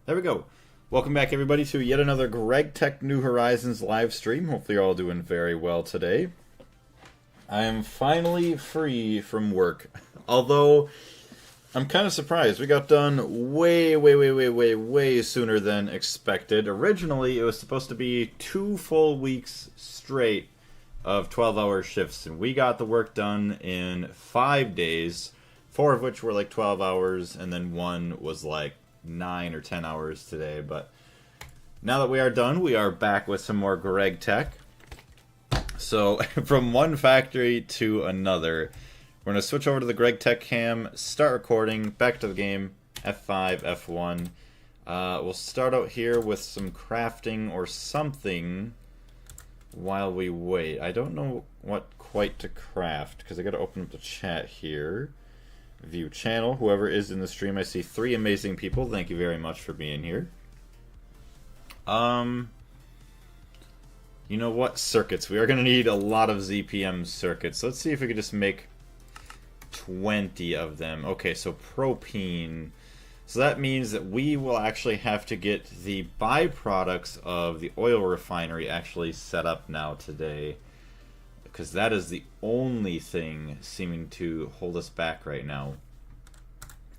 There we go. Welcome back, everybody, to yet another Greg Tech New Horizons live stream. Hopefully you're all doing very well today. I am finally free from work. Although, I'm kind of surprised. We got done way sooner than expected. Originally, it was supposed to be 2 full weeks straight of 12-hour shifts, and we got the work done in 5 days, 4 of which were like 12 hours, and then 1 was like 9 or 10 hours today. But now that we are done, we are back with some more Greg Tech. So from one factory to another, we're going to switch over to the Greg Tech cam, start recording, back to the game, F5, F1. We'll start out here with some crafting or something while we wait. I don't know what quite to craft because I got to open up the chat here. View channel, whoever is in the stream. I see 3 amazing people. Thank you very much for being here. You know what? Circuits. We are going to need a lot of ZPM circuits. Let's see if we could just make 20 of them. Okay, so propene. So that means that we will actually have to get the byproducts of the oil refinery actually set up now today, because that is the only thing seeming to hold us back right now.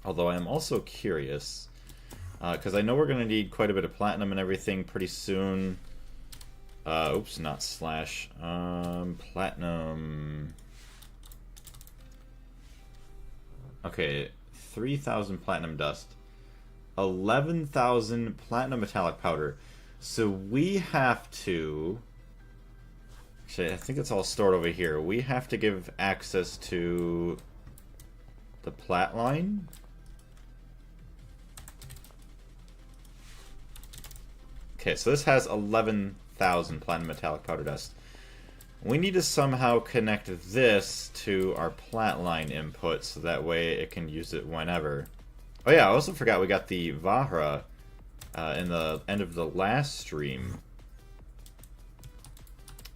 Although I am also curious, because I know we're going to need quite a bit of platinum and everything pretty soon. Oops, not slash. Platinum. Okay, 3,000 platinum dust. 11,000 platinum metallic powder. So we have to... Actually, I think it's all stored over here. We have to give access to the plat line. Okay, so this has 11,000 platinum metallic powder dust. We need to somehow connect this to our plat line input so that way it can use it whenever. Oh yeah, I also forgot we got the Vahra in the end of the last stream.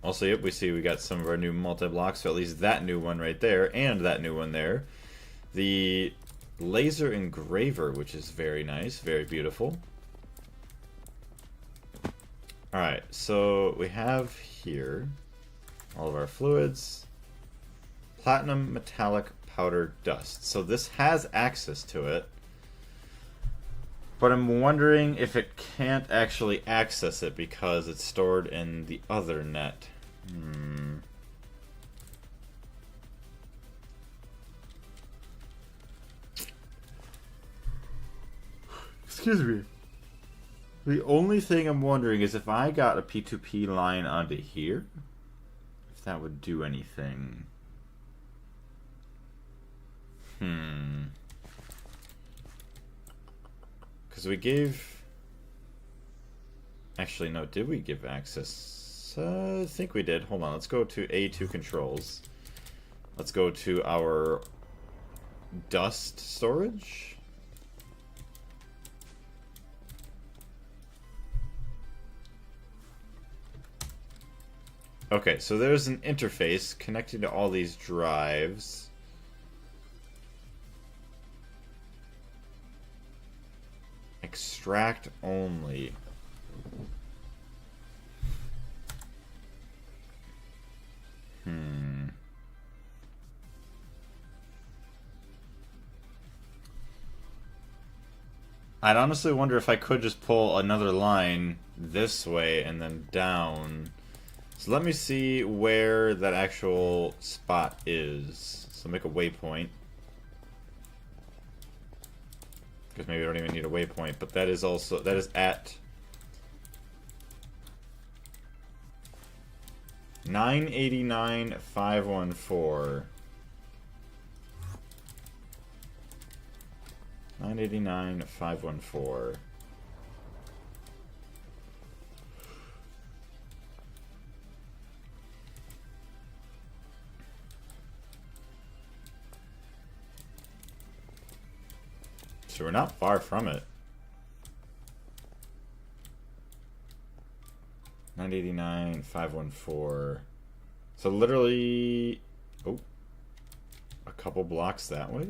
Also, yep, we see we got some of our new multi-blocks, so at least that new one right there, and that new one there. The laser engraver, which is very nice, very beautiful. Alright, so we have here all of our fluids. Platinum metallic powder dust. So this has access to it. But I'm wondering if it can't actually access it because it's stored in the other net. Excuse me. The only thing I'm wondering is if I got a P2P line onto here, if that would do anything. Because we gave... Actually, no, did we give access? I think we did. Hold on, let's go to A2 controls. Let's go to our dust storage. Okay, so there's an interface connected to all these drives. Extract only. I'd honestly wonder if I could just pull another line this way and then down. So let me see where that actual spot is. So make a waypoint. Because maybe I don't even need a waypoint, but that is also, that is at 989,514. 989,514. So we're not far from it. 989,514. So literally, oh, a couple blocks that way.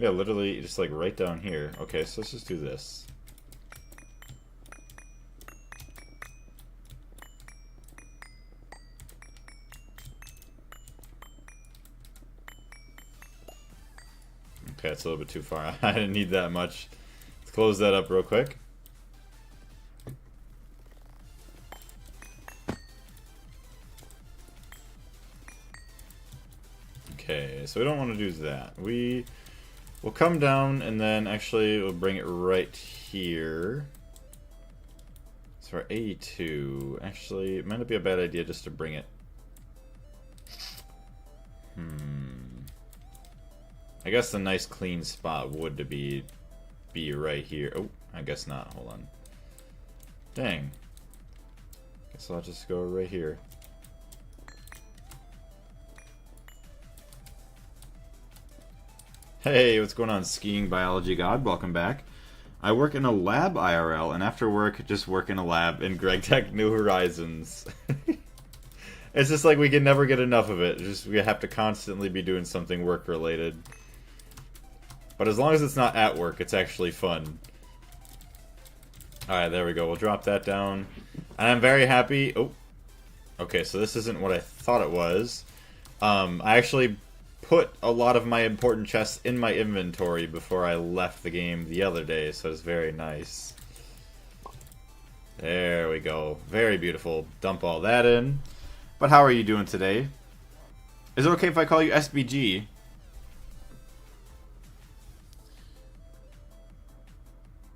Yeah, literally just like right down here. Okay, so let's just do this. Okay, it's a little bit too far. I didn't need that much. Let's close that up real quick. Okay, so we don't want to do that. We will come down and then actually we'll bring it right here. So for A2, actually, it might not be a bad idea just to bring it. I guess the nice clean spot would be right here. Oh, I guess not. Hold on. Dang. Guess I'll just go right here. Hey, what's going on, Skiing Biology God? Welcome back. I work in a lab IRL, and after work, just work in a lab in GregTech New Horizons. It's just like we can never get enough of it. Just we have to constantly be doing something work-related. But as long as it's not at work, it's actually fun. Alright, there we go. We'll drop that down. And I'm very happy... Oh. Okay, so this isn't what I thought it was. I actually put a lot of my important chests in my inventory before I left the game the other day, so it's very nice. There we go. Very beautiful. Dump all that in. But how are you doing today? Is it okay if I call you SBG?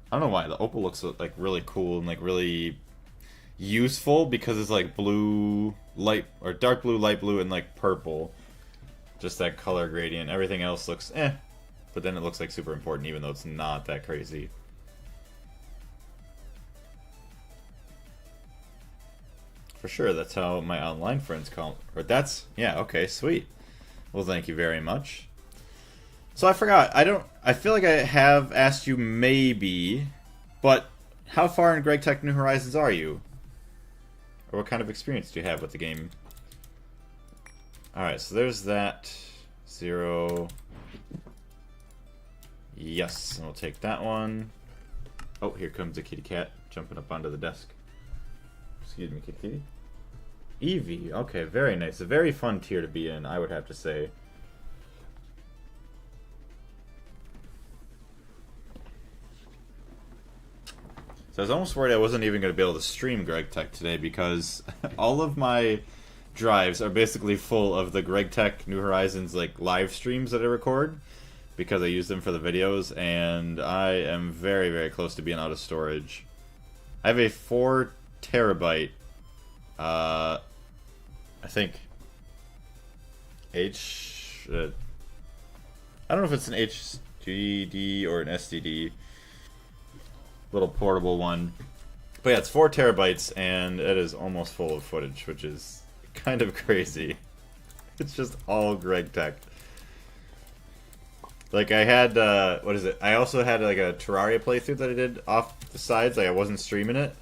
I don't know why. The opal looks like really cool and like really useful because it's like blue, light, or dark blue, light blue, and like purple. Just that color gradient. Everything else looks eh. But then it looks like super important even though it's not that crazy. For sure, that's how my online friends call it. Or that's, yeah, okay, sweet. Well, thank you very much. So I forgot, I feel like I have asked you maybe, but how far in GregTech New Horizons are you? Or what kind of experience do you have with the game? Alright, so there's that. 0. Yes, and we'll take that one. Oh, here comes a kitty cat jumping up onto the desk. Excuse me, kitty kitty. Eevee, okay, very nice. A very fun tier to be in, I would have to say. So I was almost worried I wasn't even going to be able to stream GregTech today because all of my drives are basically full of the GregTech New Horizons like live streams that I record because I use them for the videos, and I am very, very close to being out of storage. I have a 4 terabyte, I think, I don't know if it's an HDD or an SDD. Little portable one. But yeah, it's 4 terabytes, and it is almost full of footage, which is kind of crazy. It's just all GregTech. Like, I had, what is it? I also had, like, a Terraria playthrough that I did off the sides. Like, I wasn't streaming it.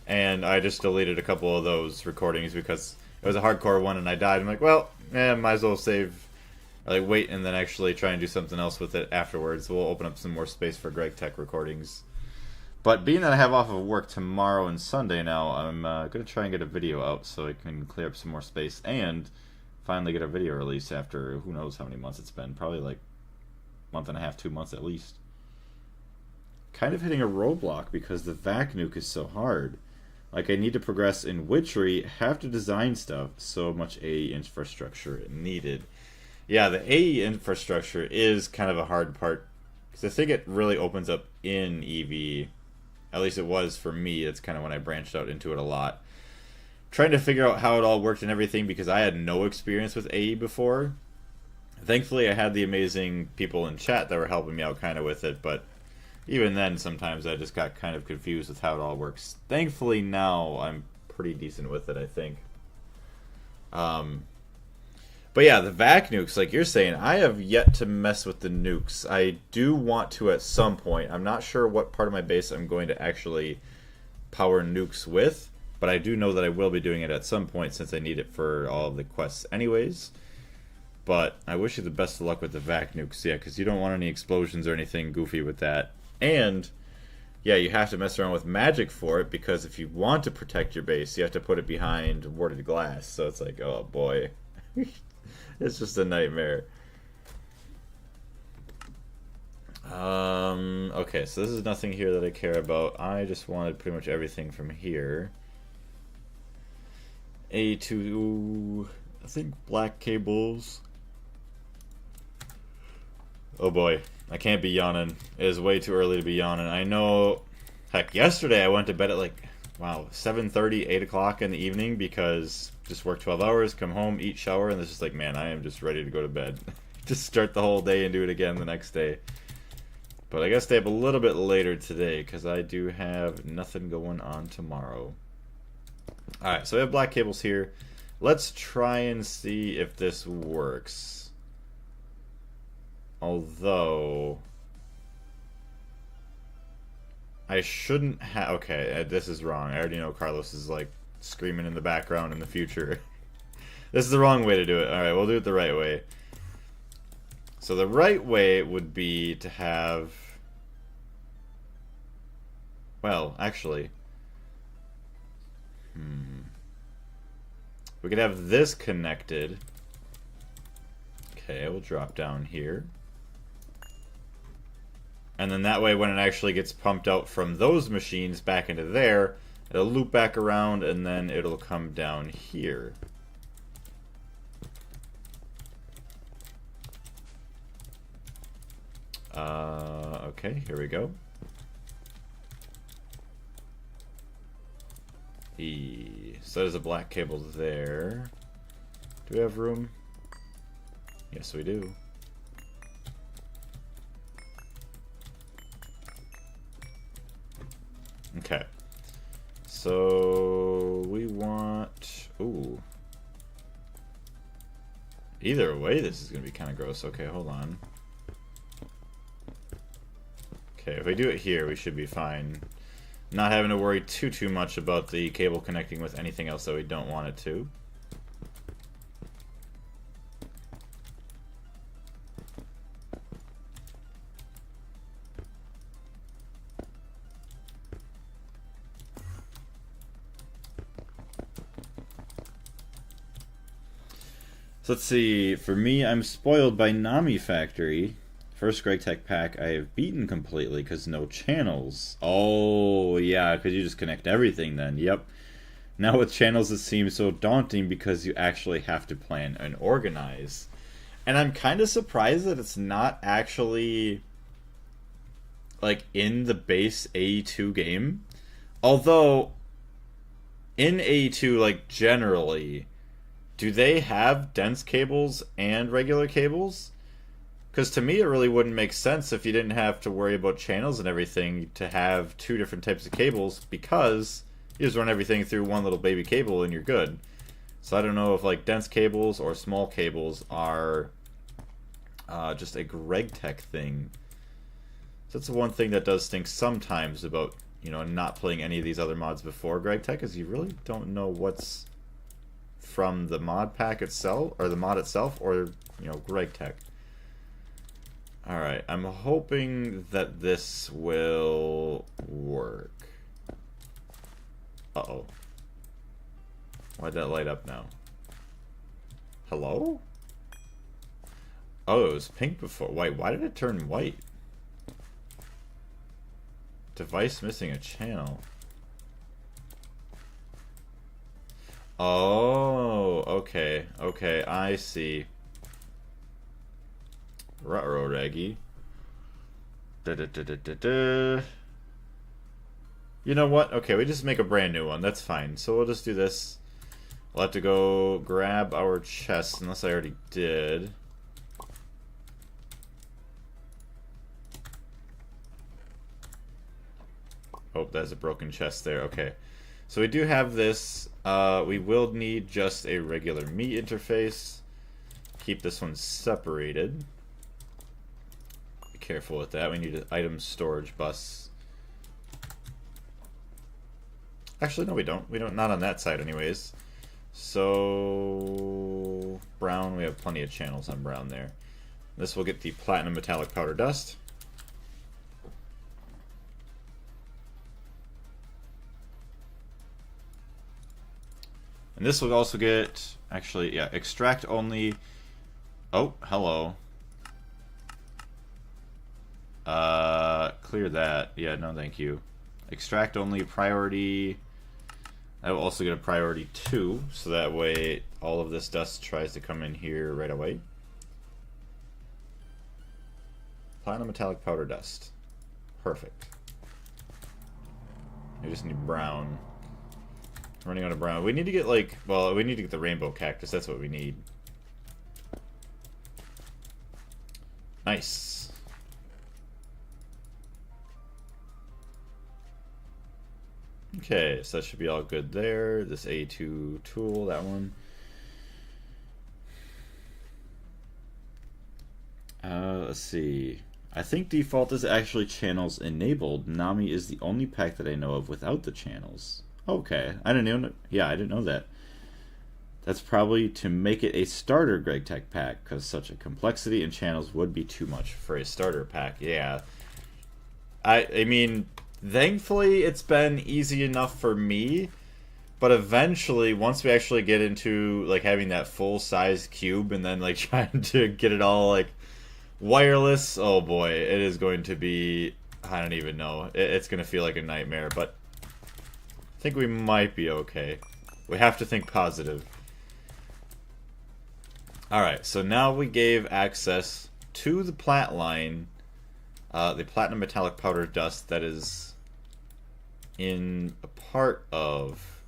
And I just deleted a couple of those recordings because it was a hardcore one and I died. I'm like, well, might as well save, or like, wait and then actually try and do something else with it afterwards. We'll open up some more space for GregTech recordings. But being that I have off of work tomorrow and Sunday now, I'm going to try and get a video out so I can clear up some more space and finally get a video release after who knows how many months it's been. Probably like a month and a half, 2 months at least. Kind of hitting a roadblock because the vac nuke is so hard. Like, I need to progress in Witchery, have to design stuff, so much AE infrastructure needed. Yeah, the AE infrastructure is kind of a hard part, because I think it really opens up in EV. At least it was for me. That's kind of when I branched out into it a lot. Trying to figure out how it all worked and everything, because I had no experience with AE before. Thankfully, I had the amazing people in chat that were helping me out kind of with it, but even then, sometimes I just got kind of confused with how it all works. Thankfully, now I'm pretty decent with it, I think. But yeah, the vac nukes, like you're saying, I have yet to mess with the nukes. I do want to at some point. I'm not sure what part of my base I'm going to actually power nukes with, but I do know that I will be doing it at some point since I need it for all of the quests anyways. But I wish you the best of luck with the vac nukes, yeah, because you don't want any explosions or anything goofy with that. And, yeah, you have to mess around with magic for it, because if you want to protect your base, you have to put it behind warded glass. So it's like, oh boy. It's just a nightmare. Okay, so this is nothing here that I care about. I just wanted pretty much everything from here. A2, I think black cables. Oh boy, I can't be yawning. It is way too early to be yawning. I know, heck, yesterday I went to bed at like, wow, 7:30, 8 o'clock in the evening because just work 12 hours, come home, eat, shower, and it's just like, man, I am just ready to go to bed. Just start the whole day and do it again the next day. But I guess stay up a little bit later today because I do have nothing going on tomorrow. Alright, so we have black cables here. Let's try and see if this works. Although I shouldn't have... Okay, this is wrong. I already know Carlos is like screaming in the background in the future. This is the wrong way to do it. Alright, we'll do it the right way. So the right way would be to have... Well, actually... We could have this connected. Okay, we'll drop down here. And then that way when it actually gets pumped out from those machines back into there, it'll loop back around and then it'll come down here. Okay, here we go. So there's a black cable there. Do we have room? Yes, we do. Okay. So we want... Ooh. Either way, this is going to be kind of gross. Okay, hold on. Okay, if we do it here, we should be fine. Not having to worry too much about the cable connecting with anything else that we don't want it to. So let's see, for me, I'm spoiled by Nami Factory. First Greg Tech pack I have beaten completely because no channels. Oh, yeah, because you just connect everything then. Yep. Now with channels it seems so daunting because you actually have to plan and organize. And I'm kind of surprised that it's not actually like in the base AE2 game. Although in AE2, like generally, do they have dense cables and regular cables? Because to me, it really wouldn't make sense if you didn't have to worry about channels and everything to have two different types of cables, because you just run everything through one little baby cable and you're good. So I don't know if like dense cables or small cables are just a GregTech thing. So that's the one thing that does stink sometimes about, you know, not playing any of these other mods before GregTech, is you really don't know what's from the mod pack itself, or the mod itself, or, you know, GregTech. Alright, I'm hoping that this will work. Uh-oh. Why'd that light up now? Hello? Oh, it was pink before. Wait, why did it turn white? Device missing a channel. Oh, okay. Okay, I see. Ruh-roh, Raggy. You know what? Okay, we just make a brand new one. That's fine. So we'll just do this. We'll have to go grab our chest, unless I already did. Oh, there's a broken chest there. Okay. So we do have this. We will need just a regular meat interface. Keep this one separated. Be careful with that. We need an item storage bus. Actually, no, we don't. We don't. Not on that side, anyways. So brown, we have plenty of channels on brown there. This will get the platinum metallic powder dust. And this will also get, actually, yeah, extract only. Oh, hello. Clear that. Yeah, no thank you. Extract only priority. I will also get a priority 2, so that way all of this dust tries to come in here right away. Platinum metallic powder dust. Perfect. I just need brown. Running out of brown. We need to get like, well, we need to get the rainbow cactus. That's what we need. Nice. Okay, so that should be all good there. This A2 tool, that one. Let's see. I think default is actually channels enabled. Nami is the only pack that I know of without the channels. Okay, I didn't know. Yeah, I didn't know that. That's probably to make it a starter Greg Tech pack, because such a complexity in channels would be too much for a starter pack. Yeah. I mean, thankfully it's been easy enough for me, but eventually, once we actually get into like having that full size cube and then like trying to get it all like wireless, oh boy, it is going to be, I don't even know. It's going to feel like a nightmare, but I think we might be okay. We have to think positive. Alright, so now we gave access to the plat line, the platinum metallic powder dust that is in a part of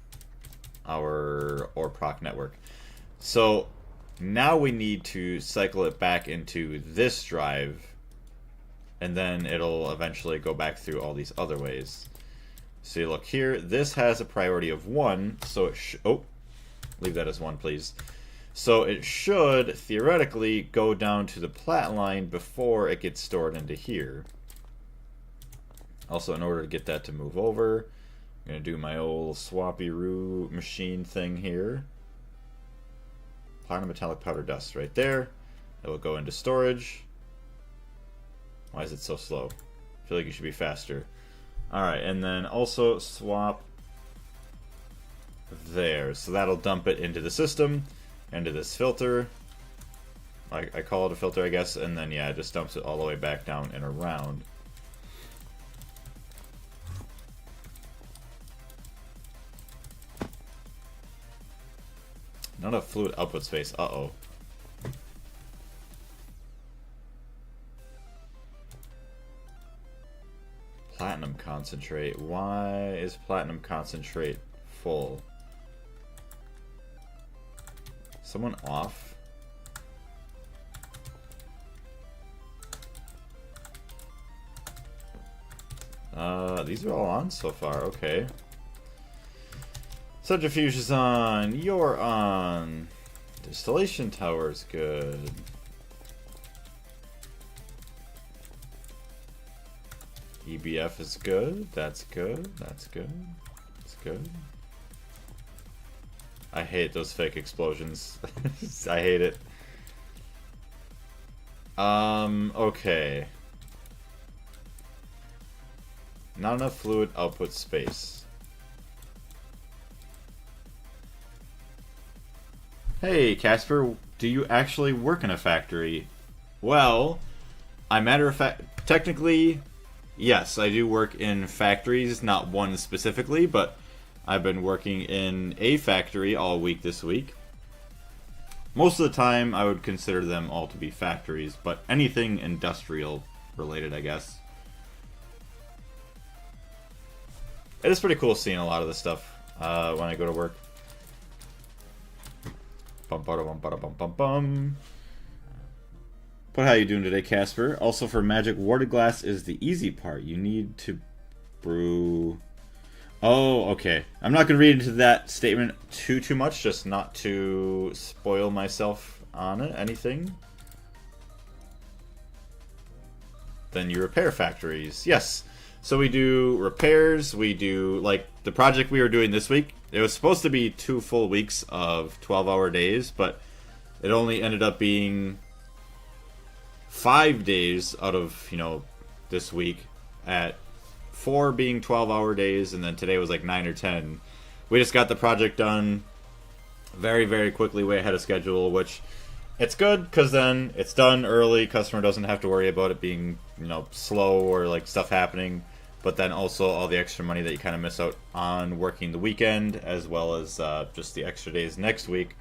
our ORPROC network. So now we need to cycle it back into this drive, and then it'll eventually go back through all these other ways. So you look here, this has a priority of 1, so it leave that as 1, please. So it should theoretically go down to the plat line before it gets stored into here. Also, in order to get that to move over, I'm going to do my old swappy-roo machine thing here. Platinum metallic powder dust right there. It will go into storage. Why is it so slow? I feel like you should be faster. Alright, and then also swap there. So that'll dump it into the system, into this filter. I call it a filter, I guess, and then yeah, it just dumps it all the way back down and around. Not enough fluid output space. Uh-oh. Platinum concentrate. Why is platinum concentrate full? Someone off? These are all on so far. Okay. Centrifuge is on. You're on. Distillation tower's good. EBF is good. That's good. That's good. That's good. I hate those fake explosions. I hate it. Okay. Not enough fluid output space. Hey, Casper, do you actually work in a factory? Well, matter of fact, technically, yes, I do work in factories, not one specifically, but I've been working in a factory all week this week. Most of the time, I would consider them all to be factories, but anything industrial related, I guess. It is pretty cool seeing a lot of this stuff when I go to work. Bum bum bum bum bum bum. But how you doing today, Casper? Also, for magic, warded glass is the easy part. You need to brew. Oh, okay. I'm not going to read into that statement too much, just not to spoil myself on it. Anything? Then you repair factories. Yes. So we do repairs. We do, like, the project we were doing this week. it was supposed to be 2 full weeks of 12-hour days, but it only ended up being 5 days out of, this week, at 4 being 12-hour days, and then today was like 9 or 10. We just got the project done very, very quickly, way ahead of schedule, which it's good because then it's done early. Customer doesn't have to worry about it being, slow or like stuff happening. But then also all the extra money that you kind of miss out on working the weekend, as well as just the extra days next week.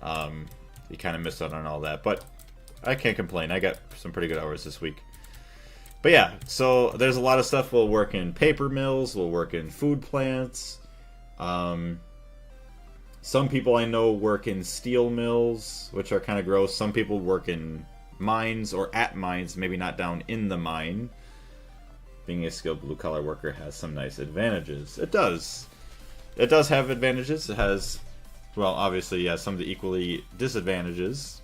You kind of miss out on all that. But I can't complain. I got some pretty good hours this week. But yeah, so there's a lot of stuff. We'll work in paper mills. We'll work in food plants. Some people I know work in steel mills, which are kind of gross. Some people work in mines or at mines, maybe not down in the mine. Being a skilled blue-collar worker has some nice advantages. It does. It does have advantages. It has, well, obviously, yeah, some of the equally disadvantages.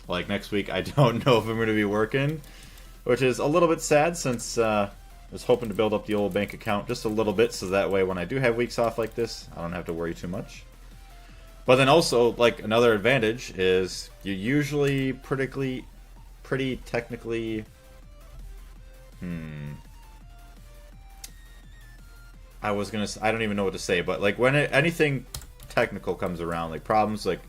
Like next week, I don't know if I'm going to be working, which is a little bit sad since I was hoping to build up the old bank account just a little bit so that way when I do have weeks off like this, I don't have to worry too much. But then also, like, another advantage is you're usually pretty technically... I don't even know what to say, but like when anything technical comes around, like problems like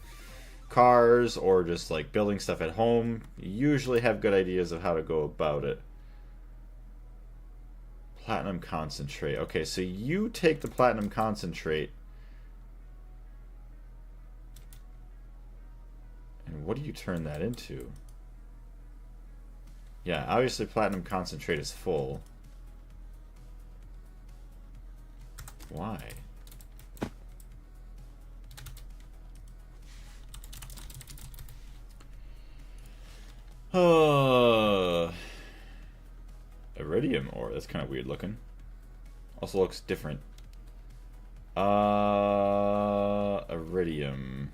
cars or just like building stuff at home, you usually have good ideas of how to go about it. Platinum concentrate. Okay, so you take the platinum concentrate. And what do you turn that into? Yeah, obviously platinum concentrate is full. Why? Iridium ore. That's kind of weird looking. Also looks different. Iridium.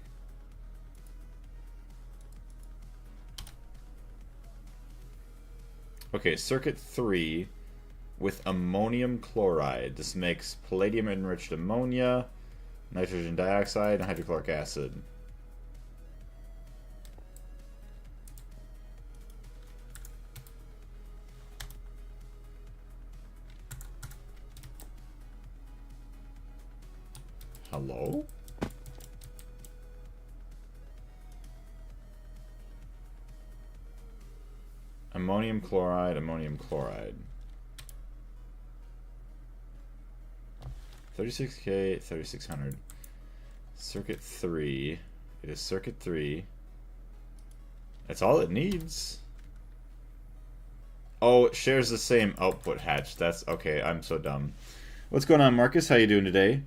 Okay, circuit 3 with ammonium chloride. This makes palladium enriched ammonia, nitrogen dioxide, and hydrochloric acid. Hello? Ammonium chloride, ammonium chloride. 36K, 3600. Circuit 3. It is circuit 3. That's all it needs. Oh, it shares the same output hatch. That's okay. I'm so dumb. What's going on, Marcus? How you doing today?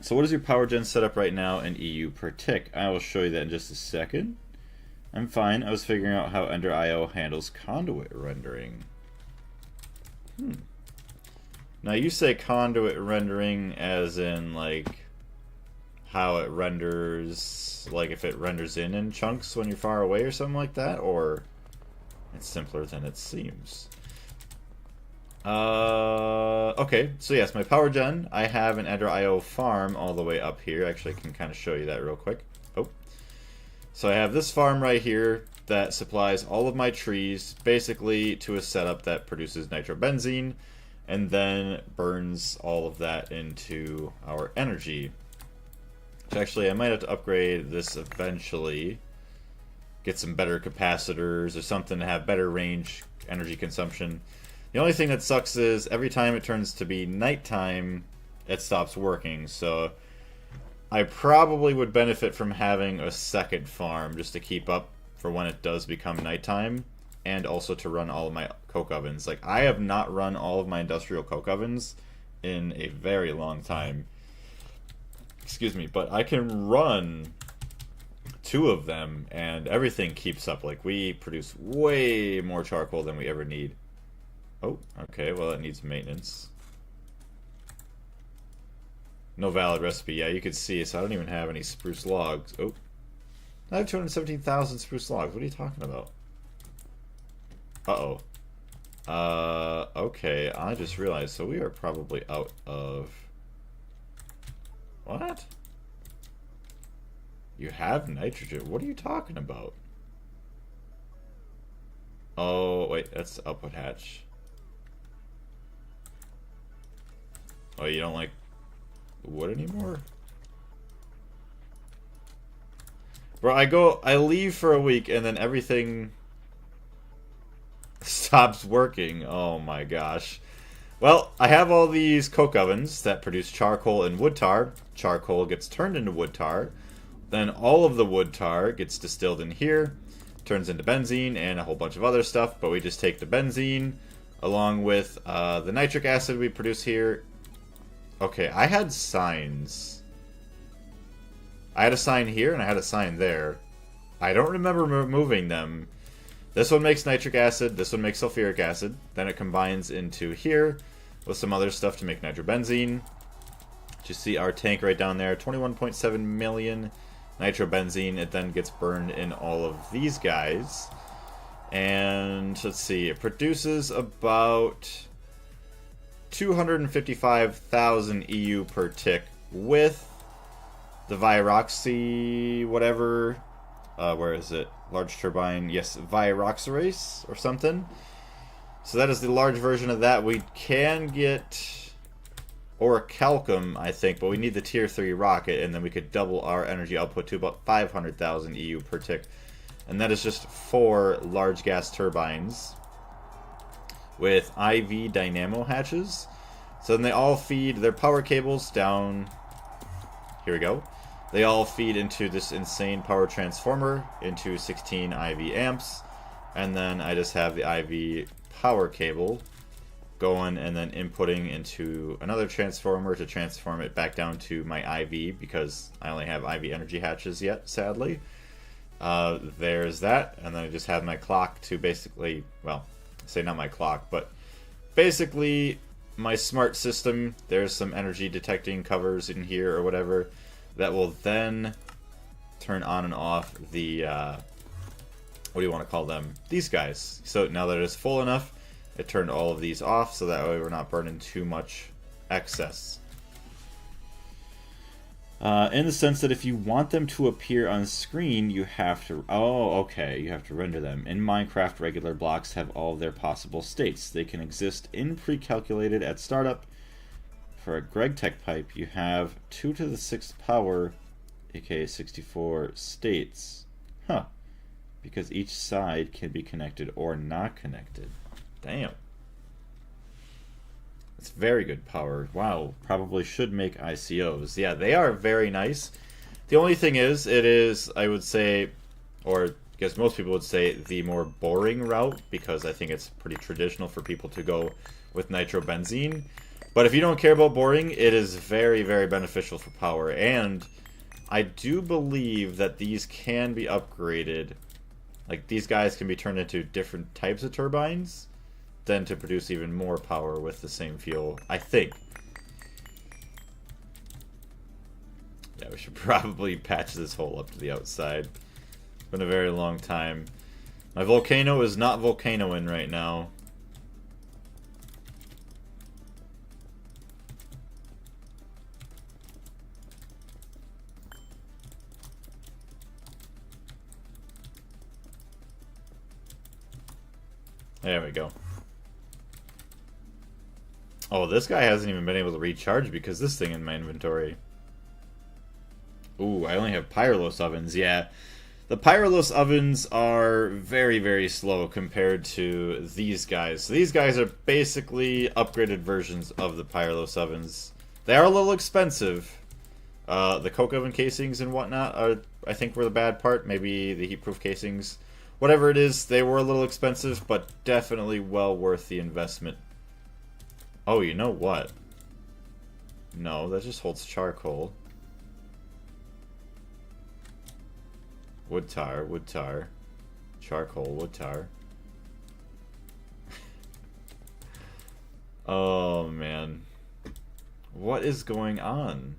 So what is your power gen setup right now in EU per tick? I will show you that in just a second. I'm fine. I was figuring out how Ender IO handles conduit rendering. Now you say conduit rendering as in like how it renders, like if it renders in chunks when you're far away or something like that, or it's simpler than it seems. Okay, so yes, my power gen, I have an Ender IO farm all the way up here. Actually, I can kind of show you that real quick. Oh. So I have this farm right here that supplies all of my trees basically to a setup that produces nitrobenzene and then burns all of that into our energy. Which actually I might have to upgrade this eventually. Get some better capacitors or something to have better range energy consumption. The only thing that sucks is every time it turns to be nighttime, it stops working. So I probably would benefit from having a second farm just to keep up for when it does become nighttime, and also to run all of my coke ovens. Like, I have not run all of my industrial coke ovens in a very long time. Excuse me, but I can run 2 of them and everything keeps up. Like, we produce way more charcoal than we ever need. Oh, okay, well, it needs maintenance. No valid recipe. Yeah, you can see, so I don't even have any spruce logs. Oh. I have 217,000 spruce logs. What are you talking about? Uh-oh. Okay, I just realized, so we are probably out of What? You have nitrogen? What are you talking about? Oh, wait, that's the output hatch. Oh, you don't like wood anymore? Bro, I leave for a week and then everything stops working. Oh my gosh. Well, I have all these coke ovens that produce charcoal and wood tar. Charcoal gets turned into wood tar. Then all of the wood tar gets distilled in here, turns into benzene and a whole bunch of other stuff. But we just take the benzene along with the nitric acid we produce here. Okay, I had signs. I had a sign here and I had a sign there. I don't remember removing them. This one makes nitric acid, this one makes sulfuric acid. Then it combines into here with some other stuff to make nitrobenzene. You see our tank right down there, 21.7 million nitrobenzene. It then gets burned in all of these guys. And let's see, it produces about 255,000 EU per tick with the Viroxy whatever. Where is it? Large turbine. Yes, Viroxorase or something. So that is the large version of that. We can get orichalcum, I think, but we need the tier 3 rocket, and then we could double our energy output to about 500,000 EU per tick. And that is just 4 large gas turbines with IV dynamo hatches. So then they all feed their power cables down. Here we go. They all feed into this insane power transformer into 16 IV amps. And then I just have the IV power cable going and then inputting into another transformer to transform it back down to my IV because I only have IV energy hatches yet, sadly. There's that. And then I just have my clock to basically, well, say not my clock, but basically my smart system. There's some energy detecting covers in here or whatever that will then turn on and off the, what do you want to call them? These guys. So now that it's full enough, it turned all of these off so that way we're not burning too much excess. In the sense that if you want them to appear on screen, you have to... Oh, okay, you have to render them. In Minecraft, regular blocks have all of their possible states. They can exist in pre-calculated at startup. For a GregTech pipe, you have 2 to the 6th power, aka 64 states. Huh. Because each side can be connected or not connected. Damn. That's very good power. Wow, probably should make ICOs. Yeah, they are very nice. The only thing is, it is, I would say, or I guess most people would say, the more boring route, because I think it's pretty traditional for people to go with nitrobenzene. But if you don't care about boring, it is very, very beneficial for power. And I do believe that these can be upgraded. Like, these guys can be turned into different types of turbines, then to produce even more power with the same fuel, I think. Yeah, we should probably patch this hole up to the outside. It's been a very long time. My volcano is not volcanoing right now. There we go. Oh, this guy hasn't even been able to recharge because this thing in my inventory. Ooh, I only have Pyrolos ovens. Yeah, the Pyrolos ovens are very, very slow compared to these guys. So these guys are basically upgraded versions of the Pyrolos ovens. They are a little expensive. The coke oven casings and whatnot are, I think, were the bad part. Maybe the heat-proof casings. Whatever it is, they were a little expensive, but definitely well worth the investment. Oh, you know what? No, that just holds charcoal. Wood tar. Charcoal, wood tar. Oh, man. What is going on?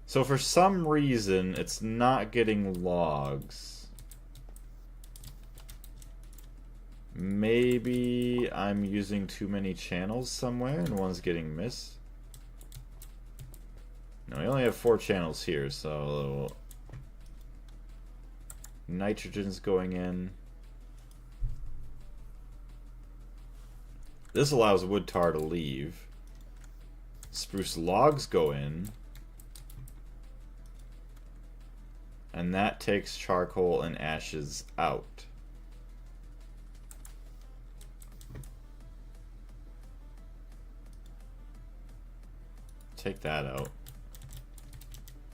So for some reason, it's not getting logs. Maybe I'm using too many channels somewhere and one's getting missed. No, we only have 4 channels here, so a little nitrogen's going in. This allows wood tar to leave. Spruce logs go in. And that takes charcoal and ashes out. Take that out.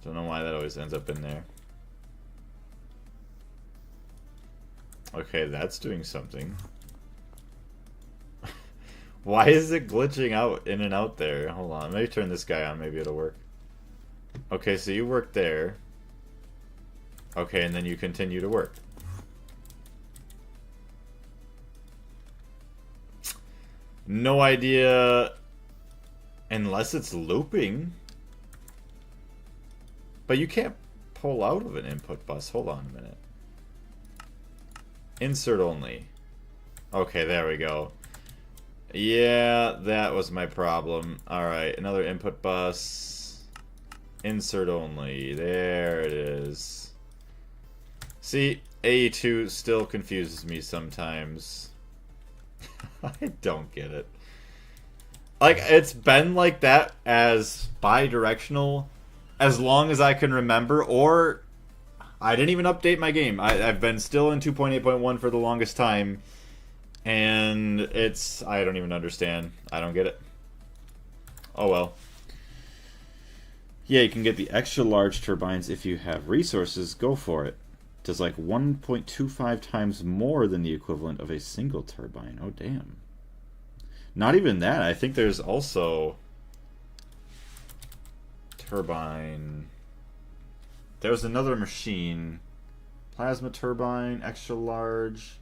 Don't know why that always ends up in there. Okay, that's doing something. Why is it glitching out in and out there? Hold on, maybe turn this guy on, maybe it'll work. Okay, so you work there. Okay, and then you continue to work. No idea, unless it's looping. But you can't pull out of an input bus. Hold on a minute. Insert only. Okay, there we go. Yeah, that was my problem. Alright, another input bus. Insert only. There it is. See, A2 still confuses me sometimes. I don't get it. Like, it's been like that as bi-directional as long as I can remember, or I didn't even update my game. I've been still in 2.8.1 for the longest time, and I don't even understand. I don't get it. Oh well. Yeah, you can get the extra large turbines if you have resources. Go for it. Does like 1.25 times more than the equivalent of a single turbine. Oh, damn. Not even that. I think there's also turbine. There's another machine. Plasma turbine, extra large.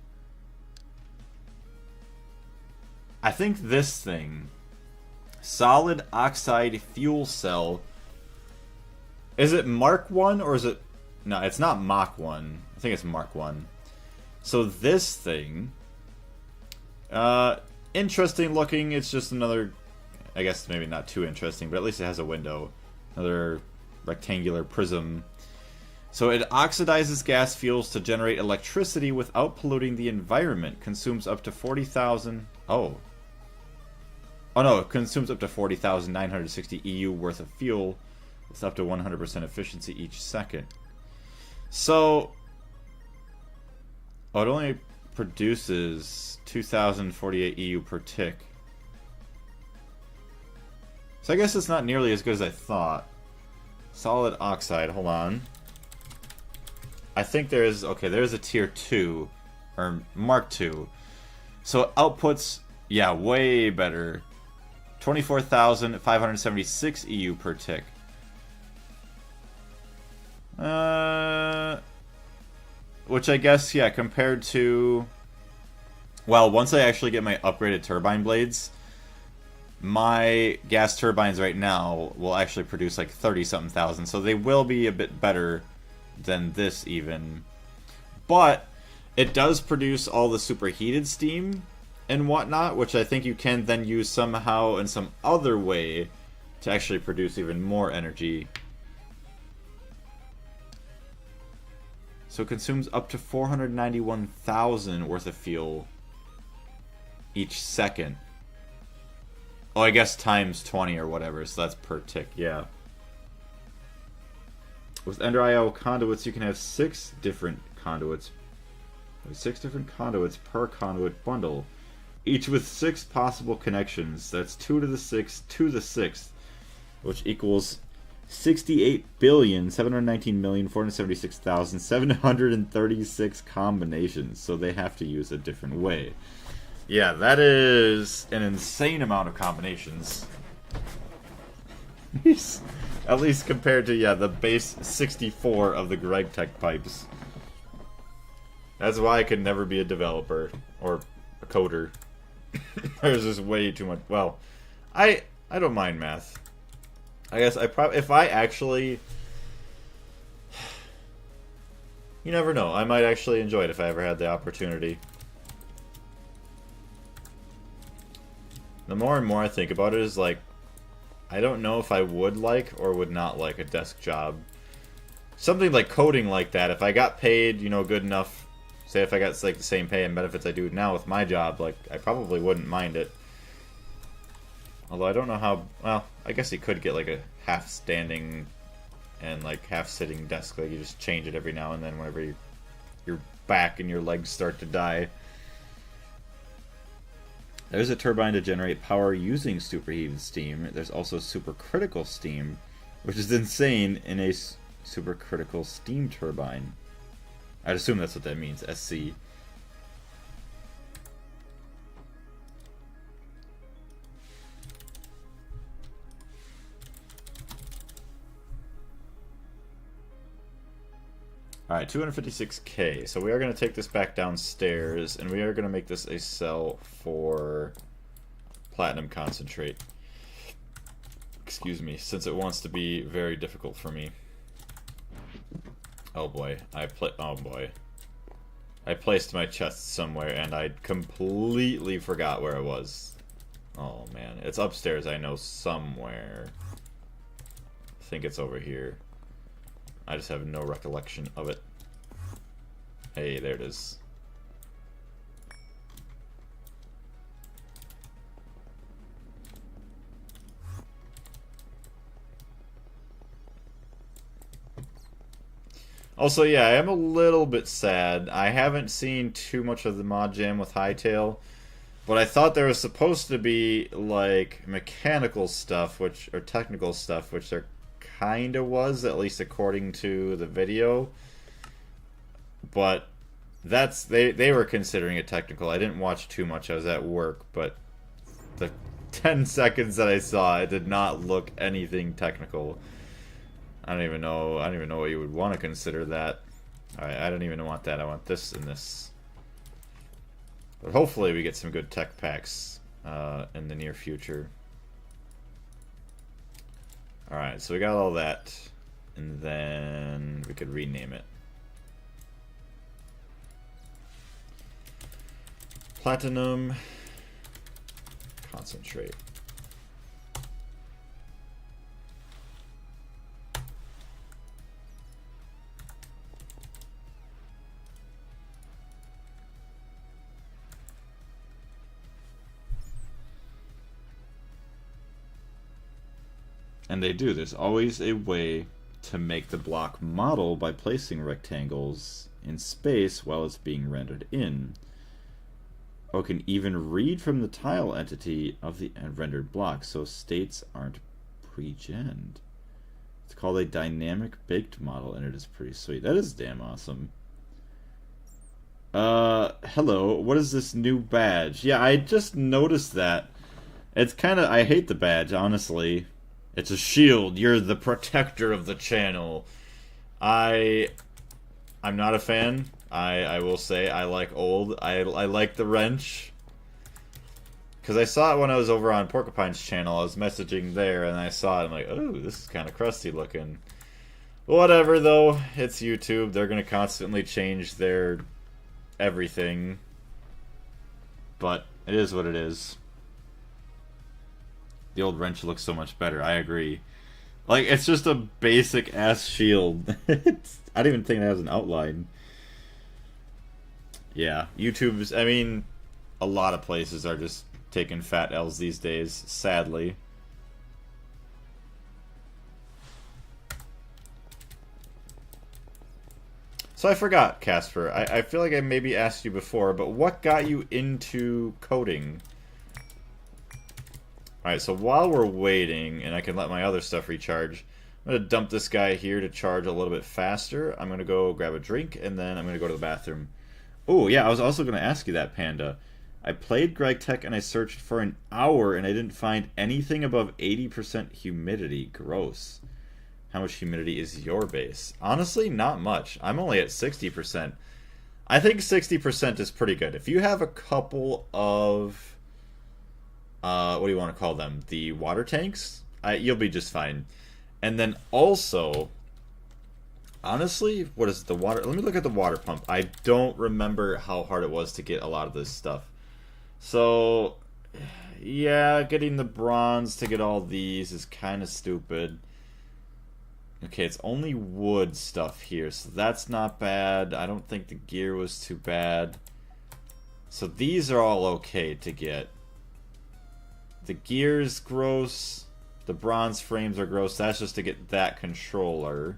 I think this thing, solid oxide fuel cell. Is it Mark 1 or is it... No, it's not Mach 1. I think it's Mark 1. So this thing, interesting looking. It's just another, I guess maybe not too interesting, but at least it has a window. Another rectangular prism. So it oxidizes gas fuels to generate electricity without polluting the environment. Consumes up to 40,000... Oh no, it consumes up to 40,960 EU worth of fuel with up to 100% efficiency each second. So, it only produces 2,048 EU per tick. So I guess it's not nearly as good as I thought. Solid oxide, hold on. I think there is, okay, there's a tier 2, or Mark 2. So outputs, yeah, way better. 24,576 EU per tick. Which I guess, yeah, compared to... Well, once I actually get my upgraded turbine blades, my gas turbines right now will actually produce like 30-something thousand, so they will be a bit better than this even. But it does produce all the superheated steam and whatnot, which I think you can then use somehow in some other way to actually produce even more energy. So it consumes up to 491,000 worth of fuel each second. Oh, I guess times 20 or whatever, so that's per tick, yeah. With Ender IO conduits, you can have 6 different conduits. 6 different conduits per conduit bundle. Each with 6 possible connections. That's 2 to the 6th to the 6th. Which equals 68,719,476,736 combinations. So they have to use a different way. Yeah, that is an insane amount of combinations. At least compared to, yeah, the base 64 of the GregTech pipes. That's why I could never be a developer or a coder. There's just way too much. Well, I don't mind math. I guess if I actually, you never know. I might actually enjoy it if I ever had the opportunity. The more and more I think about it is like, I don't know if I would like or would not like a desk job. Something like coding like that, if I got paid, you know, good enough, say if I got like the same pay and benefits I do now with my job, like, I probably wouldn't mind it. Although I don't know how, well, I guess you could get like a half-standing and like half-sitting desk, like you just change it every now and then whenever your back and your legs start to die. There's a turbine to generate power using superheated steam. There's also supercritical steam, which is insane in a supercritical steam turbine. I'd assume that's what that means, SC. Alright, 256k. So we are going to take this back downstairs, and we are going to make this a cell for platinum concentrate. Excuse me, since it wants to be very difficult for me. Oh boy, I placed my chest somewhere, and I completely forgot where it was. Oh man, it's upstairs, I know, somewhere. I think it's over here. I just have no recollection of it. Hey, there it is. Also, yeah, I am a little bit sad. I haven't seen too much of the mod jam with Hightail, but I thought there was supposed to be, like, mechanical stuff, or technical stuff, which there kinda was, at least according to the video. But they were considering it technical. I didn't watch too much, I was at work, but the 10 seconds that I saw, it did not look anything technical. I don't even know what you would want to consider that. Alright, I don't even want that. I want this and this. But hopefully we get some good tech packs in the near future. Alright, so we got all that. And then we could rename it. Platinum concentrate. And they do. There's always a way to make the block model by placing rectangles in space while it's being rendered in. Or can even read from the tile entity of the rendered block, so states aren't pre-genned. It's called a dynamic baked model, and it is pretty sweet. That is damn awesome. Hello, what is this new badge? Yeah, I just noticed that. It's kinda, I hate the badge, honestly. It's a shield. You're the protector of the channel. I'm not a fan. I will say I like old. I like the wrench. Because I saw it when I was over on Porcupine's channel. I was messaging there and I saw it. I'm like, oh, this is kind of crusty looking. Whatever, though. It's YouTube. They're going to constantly change their everything. But it is what it is. The old wrench looks so much better, I agree. Like, it's just a basic-ass shield. I don't even think it has an outline. Yeah, YouTube's, I mean, a lot of places are just taking fat L's these days, sadly. So I forgot, Casper. I feel like I maybe asked you before, but what got you into coding? Alright, so while we're waiting, and I can let my other stuff recharge, I'm going to dump this guy here to charge a little bit faster. I'm going to go grab a drink, and then I'm going to go to the bathroom. Oh, yeah, I was also going to ask you that, Panda. I played GregTech and I searched for an hour, and I didn't find anything above 80% humidity. Gross. How much humidity is your base? Honestly, not much. I'm only at 60%. I think 60% is pretty good. If you have a couple of... what do you want to call them? The water tanks? You'll be just fine. And then also, honestly, what is the water? Let me look at the water pump. I don't remember how hard it was to get a lot of this stuff. So, Yeah, getting the bronze to get all these is kind of stupid. Okay, it's only wood stuff here, so that's not bad. I don't think the gear was too bad. So these are all okay to get. The gear's gross. The bronze frames are gross. That's just to get that controller.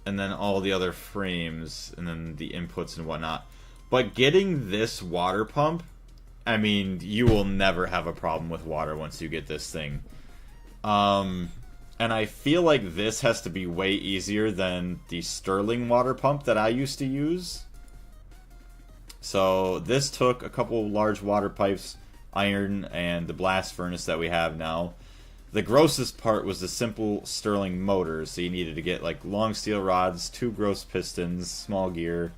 And then all the other frames, and then the inputs and whatnot. But getting this water pump, I mean, you will never have a problem with water once you get this thing. And I feel like this has to be way easier than the Sterling water pump that I used to use. So this took a couple large water pipes, iron, and the blast furnace that we have now. The grossest part was the simple Sterling motors, so you needed to get like long steel rods, 2 gross pistons, small gear,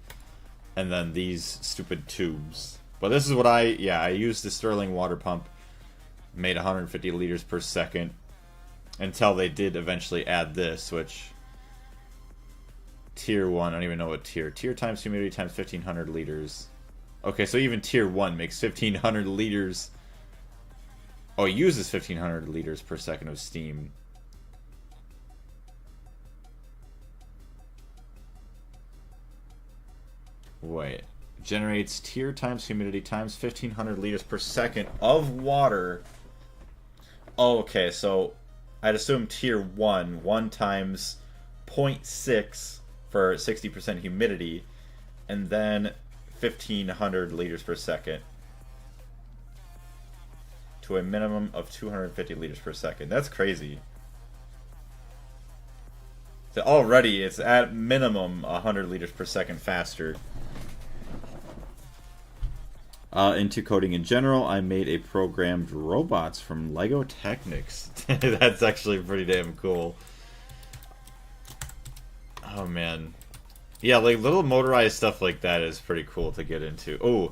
and then these stupid tubes. But this is what I used the Sterling water pump, made 150 liters per second, until they did eventually add this, which tier 1, I don't even know what tier times humidity times 1500 liters. Okay, so even tier 1 makes 1500 liters. Oh, it uses 1500 liters per second of steam. Wait. Generates tier times humidity times 1500 liters per second of water. Oh, okay, so I'd assume tier 1 times 0.6 for 60% humidity, and then 1500 liters per second to a minimum of 250 liters per second. That's crazy. So already it's at minimum 100 liters per second faster. Into coding in general, I made a programmed robots from Lego Technics. That's actually pretty damn cool. Oh man. Yeah, like little motorized stuff like that is pretty cool to get into. Oh,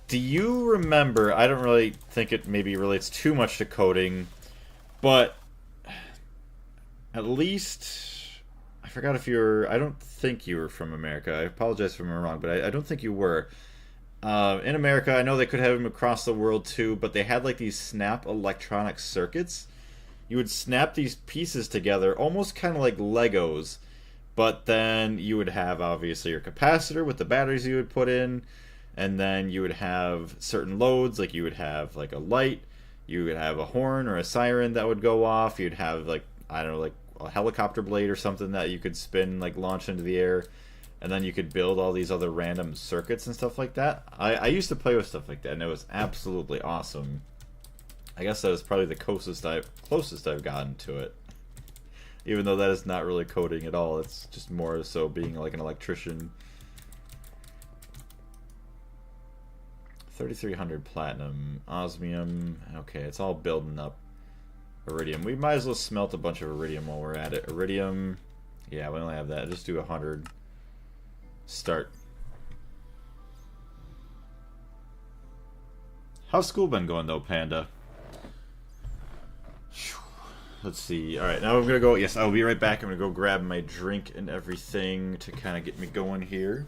do you remember, I don't really think it maybe relates too much to coding, but at least, I forgot if you're, I don't think you were from America. I apologize if I'm wrong, but I don't think you were. In America, I know they could have them across the world too, but they had like these snap electronic circuits. You would snap these pieces together, almost kind of like Legos, but then you would have obviously your capacitor with the batteries you would put in, and then you would have certain loads, like you would have like a light, you would have a horn or a siren that would go off, you'd have like, I don't know, like a helicopter blade or something that you could spin, like launch into the air. And then you could build all these other random circuits and stuff like that. I used to play with stuff like that, and it was absolutely awesome. I guess that was probably the closest I've gotten to it. Even though that is not really coding at all, it's just more so being like an electrician. 3300 platinum, osmium. Okay, it's all building up. Iridium. We might as well smelt a bunch of iridium while we're at it. Iridium. Yeah, we only have that. Just do 100. Start. How's school been going though, Panda? Let's see. Alright, now I'm gonna go. Yes, I'll be right back. I'm gonna go grab my drink and everything to kind of get me going here.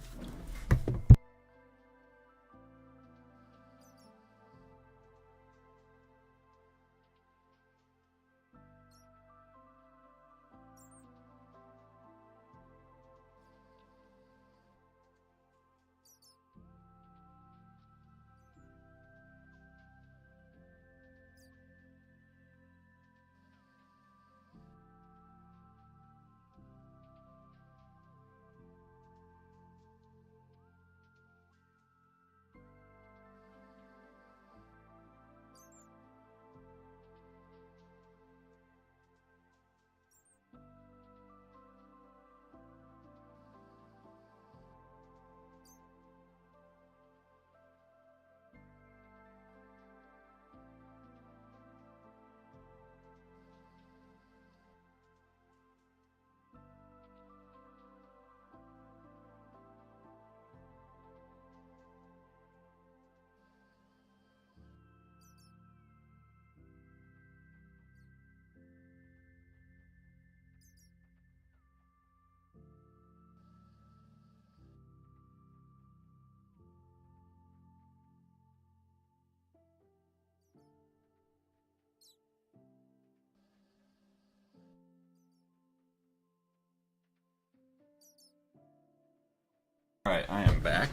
Alright, I am back.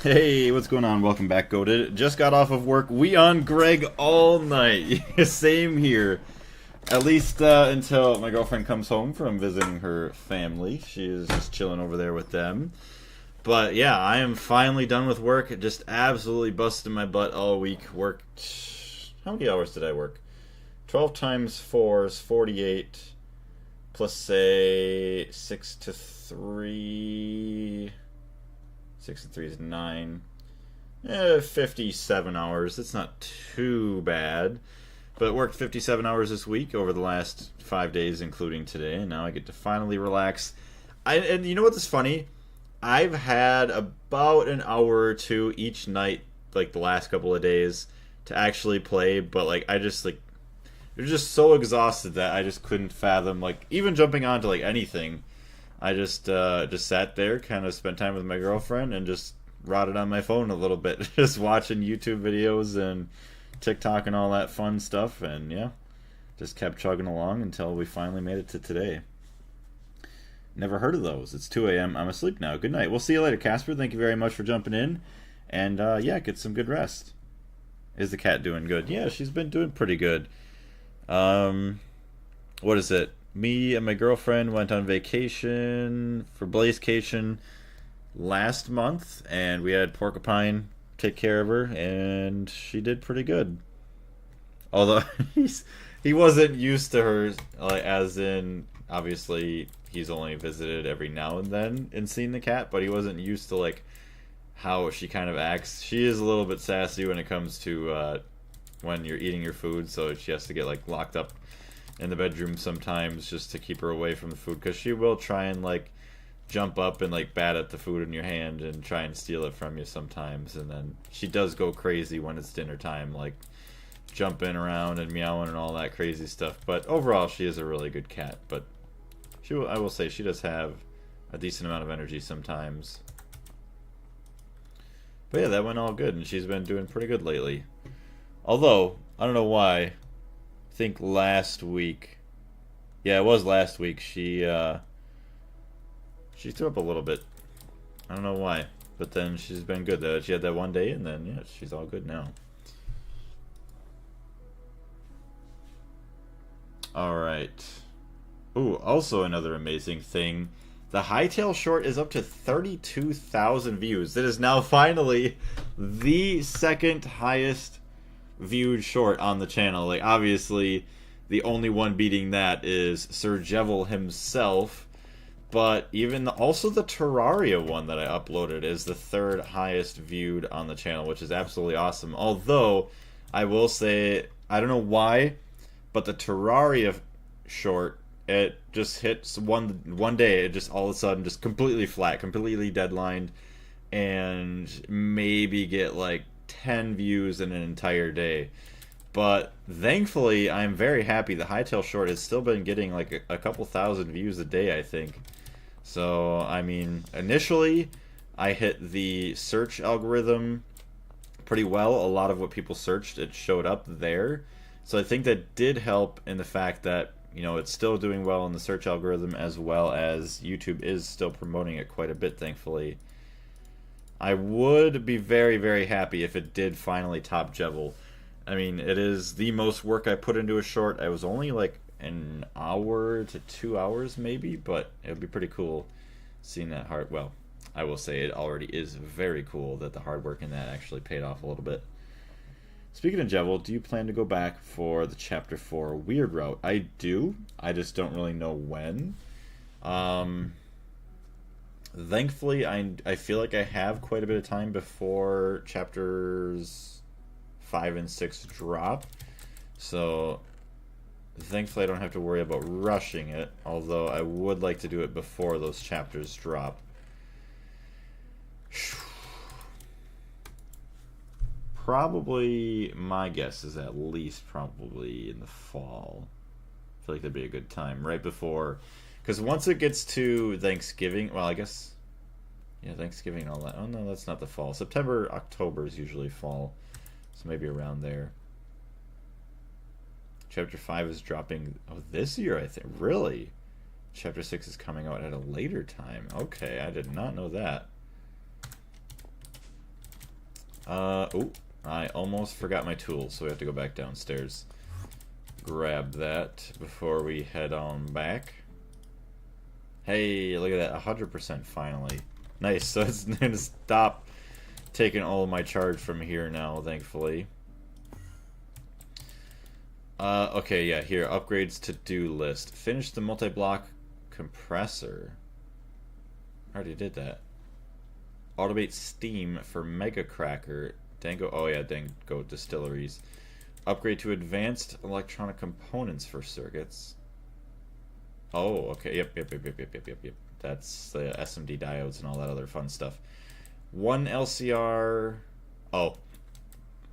Hey, what's going on? Welcome back, Goated. Just got off of work. We on Greg all night. Same here. At least until my girlfriend comes home from visiting her family. She is just chilling over there with them. But yeah, I am finally done with work. Just absolutely busted my butt all week. Worked... How many hours did I work? 12 times 4 is 48. Plus, say, 6 to 3... 6 to 3 is 9. 57 hours. It's not too bad. But worked 57 hours this week over the last 5 days, including today. And now I get to finally relax. And you know what's funny? I've had about an hour or two each night, like the last couple of days, to actually play. But like I was just so exhausted that I just couldn't fathom like even jumping onto like anything. I just sat there, kind of spent time with my girlfriend, and just rotted on my phone a little bit, just watching YouTube videos and TikTok and all that fun stuff, and yeah, just kept chugging along until we finally made it to today. Never heard of those. It's 2 a.m. I'm asleep now. Good night. We'll see you later, Casper. Thank you very much for jumping in, and yeah, get some good rest. Is the cat doing good? Yeah, she's been doing pretty good. What is it? Me and my girlfriend went on vacation for Blazecation last month, and we had Porcupine take care of her, and she did pretty good. Although he wasn't used to her, like, as in, obviously, he's only visited every now and then and seen the cat, but he wasn't used to, like, how she kind of acts. She is a little bit sassy when it comes to when you're eating your food, so she has to get, like, locked up in the bedroom sometimes just to keep her away from the food, because she will try and, like, jump up and like bat at the food in your hand and try and steal it from you sometimes. And then she does go crazy when it's dinner time, like jumping around and meowing and all that crazy stuff. But overall, she is a really good cat. But I will say she does have a decent amount of energy sometimes. But yeah, that went all good, and she's been doing pretty good lately. Although I don't know why. I think last week, yeah, it was last week, she threw up a little bit. I don't know why. But then she's been good, though. She had that one day, and then, yeah, she's all good now. Alright. Ooh, also another amazing thing. The Hightail short is up to 32,000 views. It is now finally the second highest viewed short on the channel. Like, obviously, the only one beating that is Sir Jevil himself. But even also the Terraria one that I uploaded is the third highest viewed on the channel, which is absolutely awesome. Although, I will say, I don't know why, but the Terraria short, it just hits one day, it just all of a sudden just completely flat, completely deadlined, and maybe get like 10 views in an entire day. But thankfully, I'm very happy. The Hightail short has still been getting like a couple thousand views a day, I think. So, I mean, initially, I hit the search algorithm pretty well. A lot of what people searched, it showed up there. So I think that did help in the fact that, you know, it's still doing well in the search algorithm, as well as YouTube is still promoting it quite a bit, thankfully. I would be very, very happy if it did finally top Jevil. I mean, it is the most work I put into a short. I was only like an hour to 2 hours maybe, but it would be pretty cool seeing that hard. Well, I will say it already is very cool that the hard work in that actually paid off a little bit. Speaking of Jevil, do you plan to go back for the Chapter 4 Weird Route? I do. I just don't really know when. Thankfully, I feel like I have quite a bit of time before Chapters 5 and 6 drop. So, thankfully I don't have to worry about rushing it. Although, I would like to do it before those chapters drop. Probably, my guess is at least probably in the fall. I feel like that'd be a good time. Right before... Because once it gets to Thanksgiving... Well, I guess... Yeah, Thanksgiving and all that. Oh, no, that's not the fall. September, October is usually fall. So maybe around there. Chapter 5 is dropping... Oh, this year, I think. Really? Chapter 6 is coming out at a later time. Okay, I did not know that. Oh, I almost forgot my tools, so we have to go back downstairs. Grab that before we head on back. Hey, look at that, 100% finally. Nice, so it's going to stop taking all of my charge from here now, thankfully. Okay, yeah, here, upgrades to-do list. Finish the multi-block compressor. I already did that. Automate steam for Mega Cracker. Dango, oh yeah, Dango distilleries. Upgrade to advanced electronic components for circuits. Oh, okay, yep. That's the SMD diodes and all that other fun stuff. One LCR. Oh,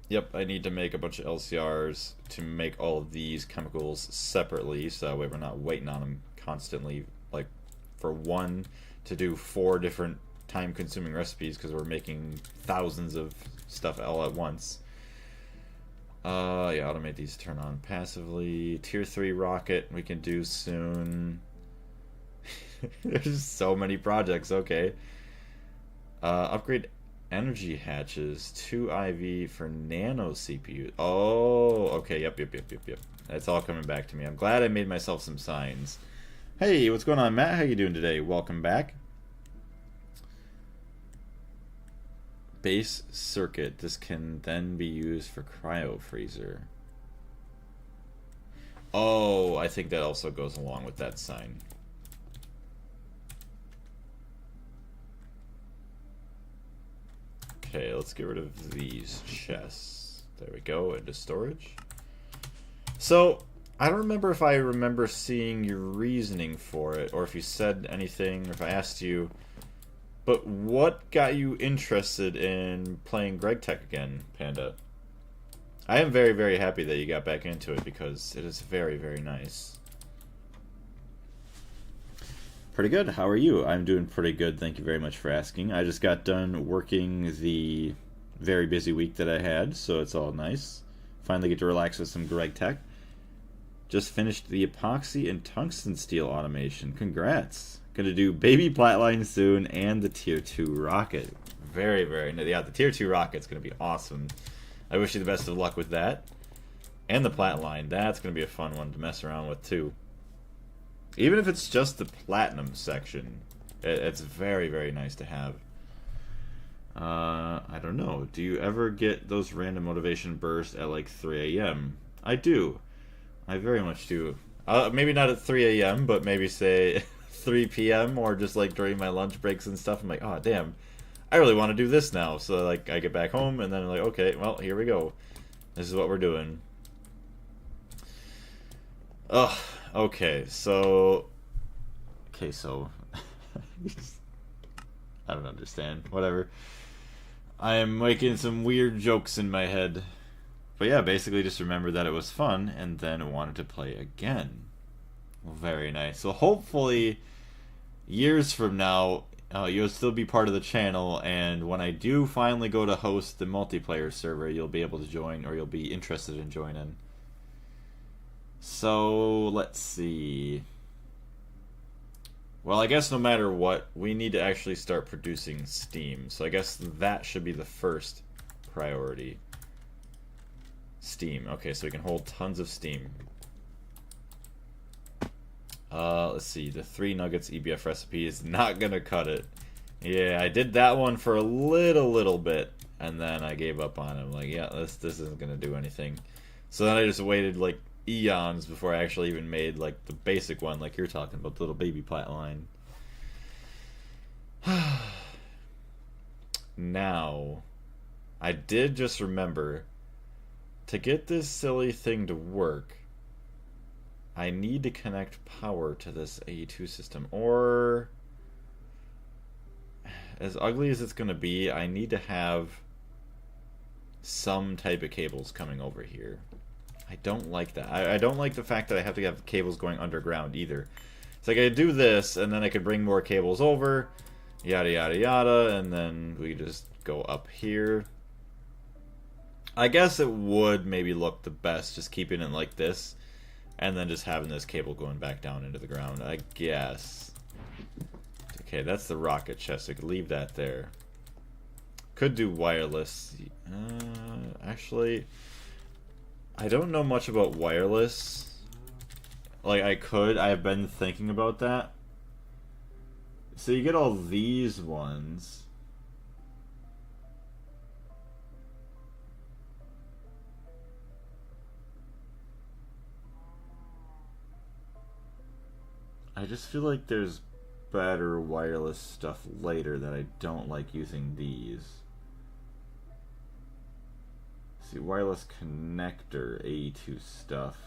yep, I need to make a bunch of LCRs to make all of these chemicals separately, so that way we're not waiting on them constantly, like for one to do 4 different time-consuming recipes because we're making thousands of stuff all at once. Yeah, automate these, turn on passively. Tier 3 rocket we can do soon. There's so many projects, okay. Upgrade energy hatches, 2 IV for nano CPU. Oh, okay, yep. That's all coming back to me. I'm glad I made myself some signs. Hey, what's going on, Matt? How you doing today? Welcome back. Base circuit. This can then be used for cryo freezer. Oh, I think that also goes along with that sign. Okay, let's get rid of these chests. There we go, into storage. So, I don't remember if I remember seeing your reasoning for it, or if you said anything, or if I asked you, but what got you interested in playing GregTech again, Panda? I am very, very happy that you got back into it, because it is very, very nice. Pretty good. How are you? I'm doing pretty good. Thank you very much for asking. I just got done working the very busy week that I had, so it's all nice. Finally get to relax with some GregTech. Just finished the epoxy and tungsten steel automation. Congrats. Gonna do baby Flatline soon and the Tier 2 rocket. Very, very nice. Yeah, the Tier 2 rocket's gonna be awesome. I wish you the best of luck with that. And the Flatline. That's gonna be a fun one to mess around with too. Even if it's just the platinum section, it's very, very nice to have. I don't know. Do you ever get those random motivation bursts at like 3 a.m.? I do. I very much do. Maybe not at 3 a.m., but maybe say 3 p.m. or just like during my lunch breaks and stuff. I'm like, oh, damn. I really want to do this now. So like I get back home and then I'm like, okay, well, here we go. This is what we're doing. Ugh. Okay, so I don't understand. Whatever. I am making some weird jokes in my head. But yeah, basically just remember that it was fun and then wanted to play again. Well, very nice. So hopefully years from now, you'll still be part of the channel, and when I do finally go to host the multiplayer server, you'll be able to join, or you'll be interested in joining. So, let's see. Well, I guess no matter what, we need to actually start producing steam. So I guess that should be the first priority. Steam. Okay, so we can hold tons of steam. Let's see. The 3 nuggets EBF recipe is not gonna cut it. Yeah, I did that one for a little bit, and then I gave up on it. I'm like, yeah, this isn't gonna do anything. So then I just waited like eons before I actually even made like the basic one, like you're talking about, the little baby Flatline. Now, I did just remember, to get this silly thing to work, I need to connect power to this AE2 system, or as ugly as it's going to be, I need to have some type of cables coming over here. I don't like that. I don't like the fact that I have to have cables going underground either. It's like I do this, and then I could bring more cables over, yada yada yada, and then we just go up here. I guess it would maybe look the best just keeping it like this, And then just having this cable going back down into the ground, I guess. Okay, that's the rocket chest. I could leave that there. Could do wireless. Actually, I don't know much about wireless. Like, I've been thinking about that. So you get all these ones. I just feel like there's better wireless stuff later that I don't like using these. See, wireless connector, A2 stuff.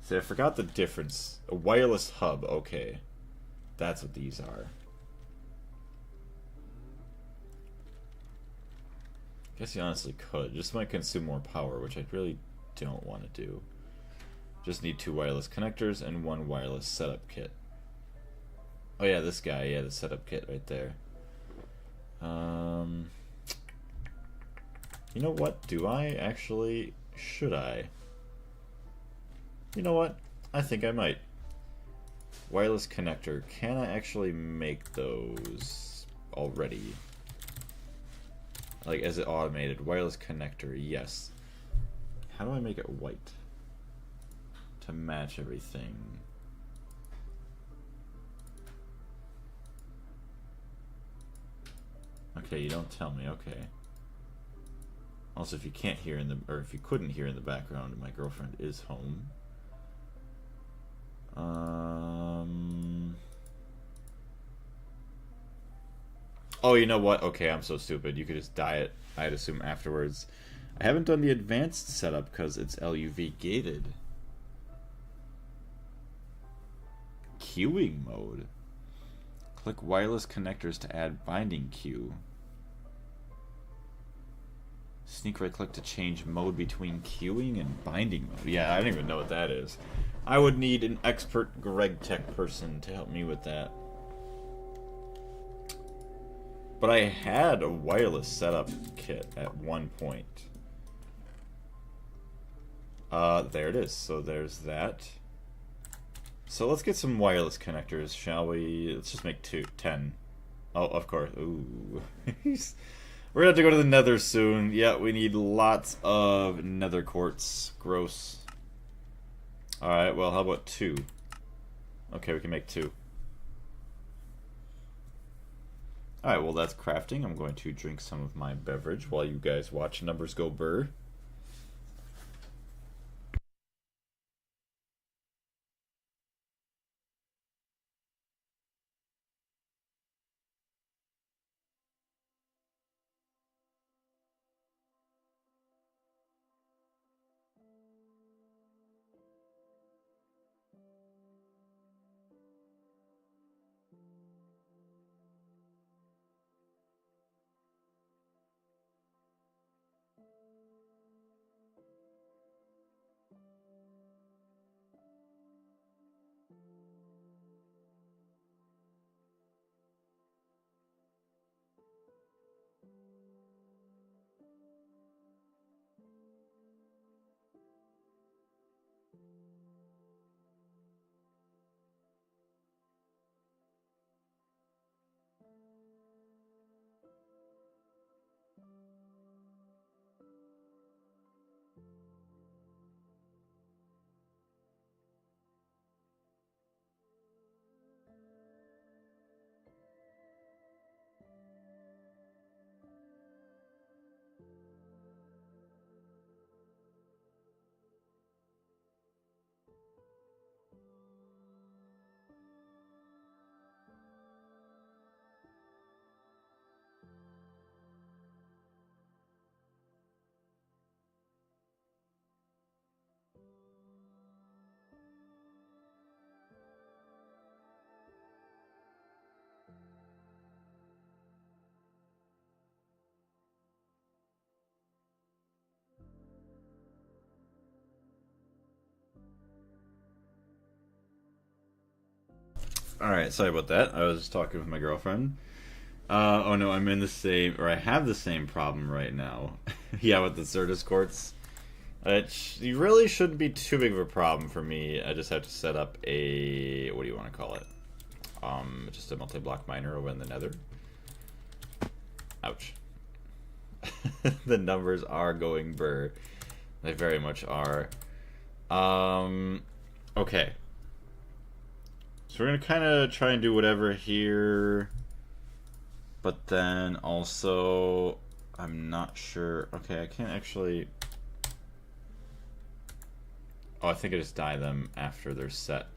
See, I forgot the difference. A wireless hub, okay. That's what these are. I guess you honestly could. Just might consume more power, which I really don't want to do. Just need 2 wireless connectors and 1 wireless setup kit. Oh yeah, this guy, yeah, the setup kit right there. You know what? Do I actually? Should I? You know what? I think I might. Wireless connector. Can I actually make those already? Like, is it automated? Wireless connector, yes. How do I make it white? To match everything. Okay, you don't tell me, okay. Also, if you can't hear in the, or if you couldn't hear in the background, my girlfriend is home. Oh, you know what? Okay, I'm so stupid. You could just dye it, I'd assume, afterwards. I haven't done the advanced setup because it's LUV gated. Queuing mode. Click wireless connectors to add binding queue. Sneak right click to change mode between queuing and binding mode. Yeah, I don't even know what that is. I would need an expert Greg Tech person to help me with that. But I had a wireless setup kit at one point. There it is. So there's that. So let's get some wireless connectors, shall we? Let's just make 10. Oh, of course. Ooh. We're gonna have to go to the nether soon. Yeah, we need lots of nether quartz. Gross. Alright, well, how about 2? Okay, we can make 2. Alright, well, that's crafting. I'm going to drink some of my beverage while you guys watch numbers go burr. Alright, sorry about that. I was talking with my girlfriend. Oh no, I'm in the same, or I have the same problem right now. Yeah, with the Certus quartz. It really shouldn't be too big of a problem for me. I just have to set up a, what do you want to call it? Just a multi-block miner over in the nether. Ouch. The numbers are going burr. They very much are. Okay. So we're gonna kind of try and do whatever here. But then also, I'm not sure. Okay, I can't actually... Oh, I think I just dye them after they're set.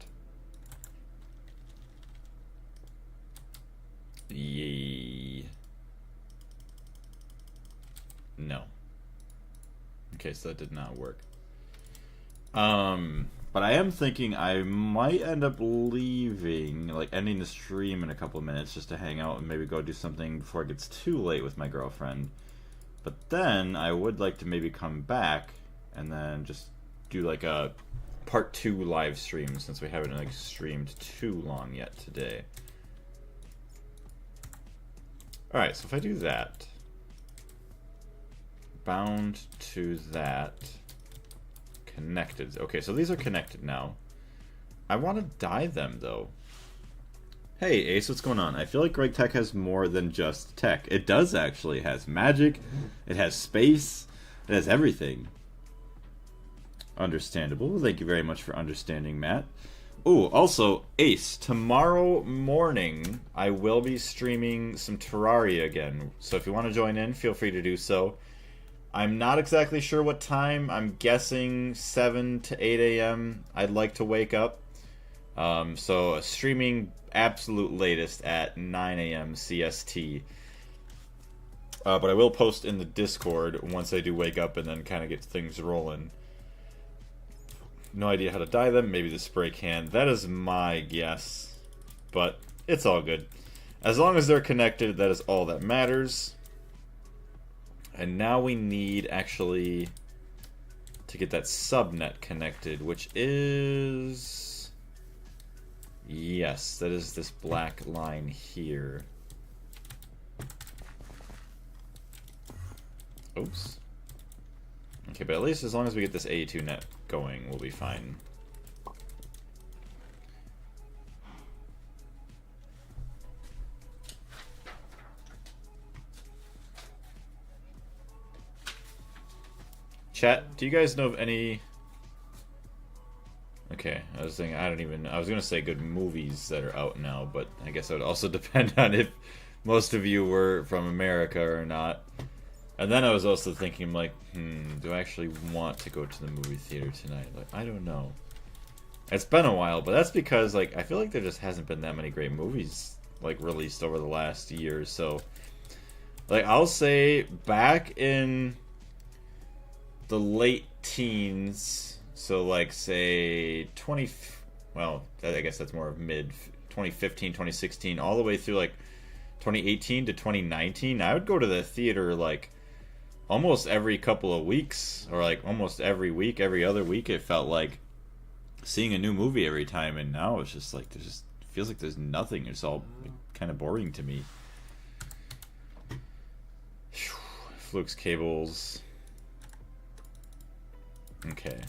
Yay. No. Okay, so that did not work. But I am thinking I might end up leaving, like ending the stream in a couple of minutes just to hang out and maybe go do something before it gets too late with my girlfriend. But then I would like to maybe come back and then just do like a part 2 live stream since we haven't like streamed too long yet today. Alright, so if I do that, bound to that, connected. Okay, so these are connected now. I want to dye them though. Hey Ace, what's going on? I feel like Greg Tech has more than just tech. It does actually. It has magic, it has space, it has everything. Understandable. Thank you very much for understanding, Matt. Ooh, also, Ace, tomorrow morning I will be streaming some Terraria again. So if you want to join in, feel free to do so. I'm not exactly sure what time. I'm guessing 7 to 8 a.m. I'd like to wake up. So streaming absolute latest at 9 a.m. CST. But I will post in the Discord once I do wake up and then kind of get things rolling. No idea how to dye them. Maybe the spray can. That is my guess. But it's all good. As long as they're connected, that is all that matters. And now we need actually to get that subnet connected, which is... Yes, that is this black line here. Oops. Okay, but at least as long as we get this A2 net going, we'll be fine. Chat, do you guys know of any... Okay, I was thinking, I was gonna say good movies that are out now, but I guess it would also depend on if most of you were from America or not. And then I was also thinking, like, do I actually want to go to the movie theater tonight? Like, I don't know. It's been a while, but that's because, like, I feel like there just hasn't been that many great movies, like, released over the last year or so. Like, I'll say back in the late teens, so, like, say, well, I guess that's more of mid 2015, 2016, all the way through, like, 2018 to 2019, I would go to the theater, like, almost every couple of weeks, or like almost every week, every other week. It felt like seeing a new movie every time, and now it's just like there's just feels like there's nothing. It's all kind of boring to me. Flukes cables. Okay.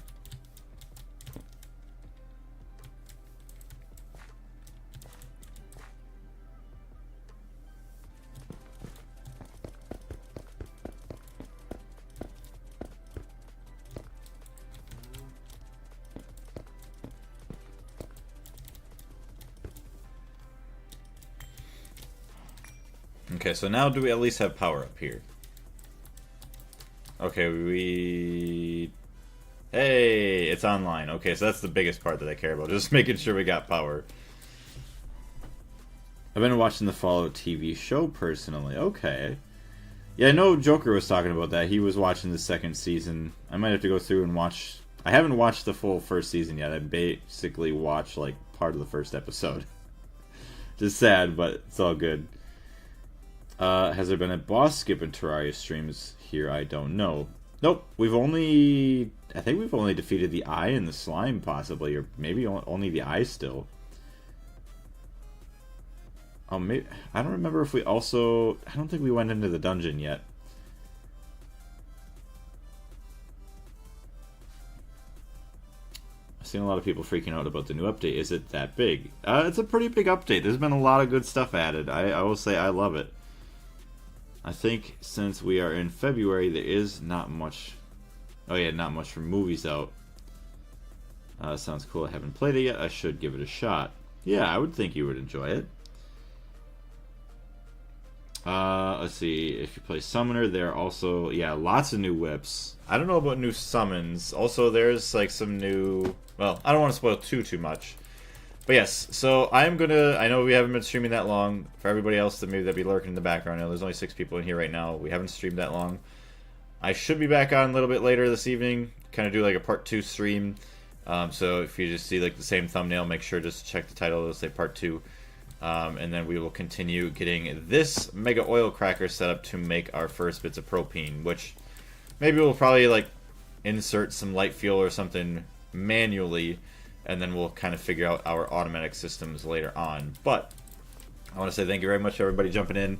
Okay, so now do we at least have power up here? Okay, Hey, it's online. Okay, so that's the biggest part that I care about. Just making sure we got power. I've been watching the Fallout TV show personally. Okay. Yeah, I know Joker was talking about that. He was watching the second season. I might have to go through and watch... I haven't watched the full first season yet. I basically watched, like, part of the first episode. Just sad, but it's all good. Has there been a boss skip in Terraria streams here? I don't know. Nope. I think we've only defeated the eye and the slime, possibly. Or maybe only the eye still. Oh, maybe... I don't remember if we also... I don't think we went into the dungeon yet. seen a lot of people freaking out about the new update. Is it that big? It's a pretty big update. There's been a lot of good stuff added. I will say I love it. I think since we are in February, there is not much... Oh yeah, not much for movies out. Sounds cool. I haven't played it yet. I should give it a shot. Yeah, I would think you would enjoy it. Let's see. If you play Summoner, there are also, yeah, lots of new whips. I don't know about new summons. Also, there's like some new... Well, I don't want to spoil too much. But yes, so I'm gonna... I know we haven't been streaming that long. For everybody else that maybe that'd be lurking in the background, I know there's only 6 people in here right now. We haven't streamed that long. I should be back on a little bit later this evening. Kind of do like a part 2 stream. So if you just see like the same thumbnail, make sure just check the title. It'll say part 2. And then we will continue getting this Mega Oil Cracker set up to make our first bits of propane, which maybe we'll probably like insert some light fuel or something manually, and then we'll kind of figure out our automatic systems later on. But I want to say thank you very much to everybody jumping in,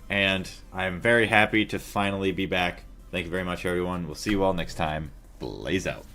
and I'm very happy to finally be back. Thank you very much, everyone. We'll see you all next time. Blaze out.